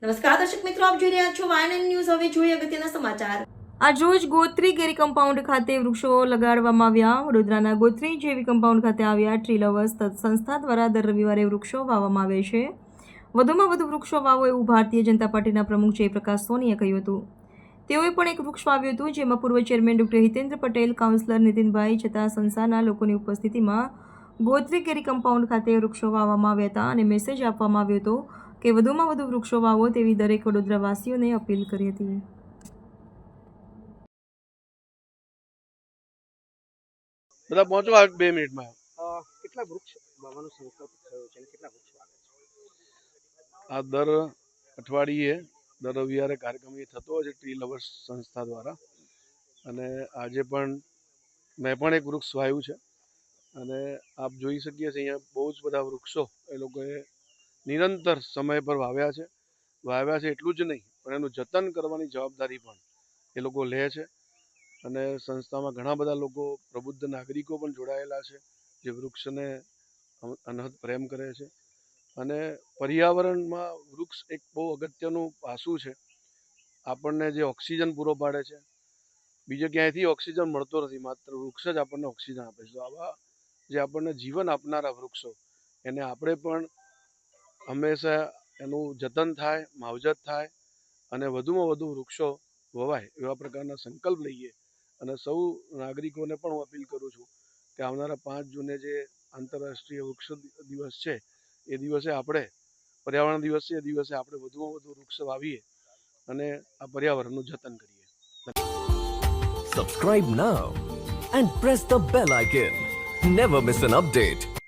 નમસ્કાર દર્શક મિત્રો, આપ જોઈ રહ્યા છો વાયએનએન ન્યૂઝ. હવે જોઈએ અગત્યના સમાચાર. આજ રોજ ગોત્રી કેરી કમ્પાઉન્ડ ખાતે વૃક્ષો લગાડવામાં આવ્યા. વડોદરાના ગોત્રી જેવી કમ્પાઉન્ડ ખાતે આવ્યા ટ્રી લવર્સ સંસ્થા દ્વારા દર રવિવારે વૃક્ષો વાવવામાં આવે છે. વધુમાં વધુ વૃક્ષો વાવો એવું ભારતીય જનતા પાર્ટીના પ્રમુખ જયપ્રકાશ સોનીએ કહ્યું હતું. તેઓએ પણ એક વૃક્ષ વાવ્યું હતું, જેમાં પૂર્વ chairman doctor Hitendra Patel, councillor Nitinbhai છતાં સંસ્થાના લોકોની ઉપસ્થિતિમાં ગોત્રી કેરી કમ્પાઉન્ડ ખાતે વૃક્ષો વાવવામાં આવ્યા હતા અને મેસેજ આપવામાં આવ્યો હતો કે વધુમાં વધુ વૃક્ષો વાવો તેવી દરેક વડોદરાવાસીઓને અપીલ કરી હતી. બધા પહોંચવા 2 મિનિટમાં. કેટલા વૃક્ષ વાવવાનો સંકલ્પ થયો છે અને કેટલા વૃક્ષ વાવે છે? આ દર અઠવાડિયે દર રવિવારે કાર્યક્રમ એ થતો હોય છે ટ્રી લવર્સ સંસ્થા દ્વારા, અને આજે પણ મેં પણ એક વૃક્ષ વાવ્યું છે. અને આપ જોઈ શકીએ છીએ અહીંયા બહુ જ બધા વૃક્ષો એ લોકોએ નિરંતર સમય પર વાવ્યા છે. એટલું જ નહીં, પણ એનું જતન કરવાની જવાબદારી પણ એ લોકો લે છે. અને સંસ્થામાં ઘણા બધા લોકો, પ્રબુદ્ધ નાગરિકો પણ જોડાયેલા છે, જે વૃક્ષને અનહદ પ્રેમ કરે છે. અને પર્યાવરણમાં વૃક્ષ એક બહુ અગત્યનું પાસું છે. આપણને જે ઓક્સિજન પૂરો પાડે છે, બીજે ક્યાંયથી ઓક્સિજન મળતો નથી, માત્ર વૃક્ષ જ આપણને ઓક્સિજન આપે છે. તો આવા જે આપણને જીવન આપનારા વૃક્ષો, એને આપણે પણ હંમેશા એનું જતન થાય, માવજત થાય અને વધુમાં વધુ વૃક્ષો વવાય એવા પ્રકારના સંકલ્પ લઈએ. અને સૌ નાગરિકોને પણ હું અપીલ કરું છું કે આવનારા 5 જૂને જે આંતરરાષ્ટ્રીય વૃક્ષ દિવસ છે, એ દિવસે આપણે, પર્યાવરણ દિવસ છે, એ દિવસે આપણે વધુમાં વધુ વૃક્ષ વાવીએ અને આ પર્યાવરણનું જતન કરીએ. Subscribe now and press the bell icon. Never miss an update.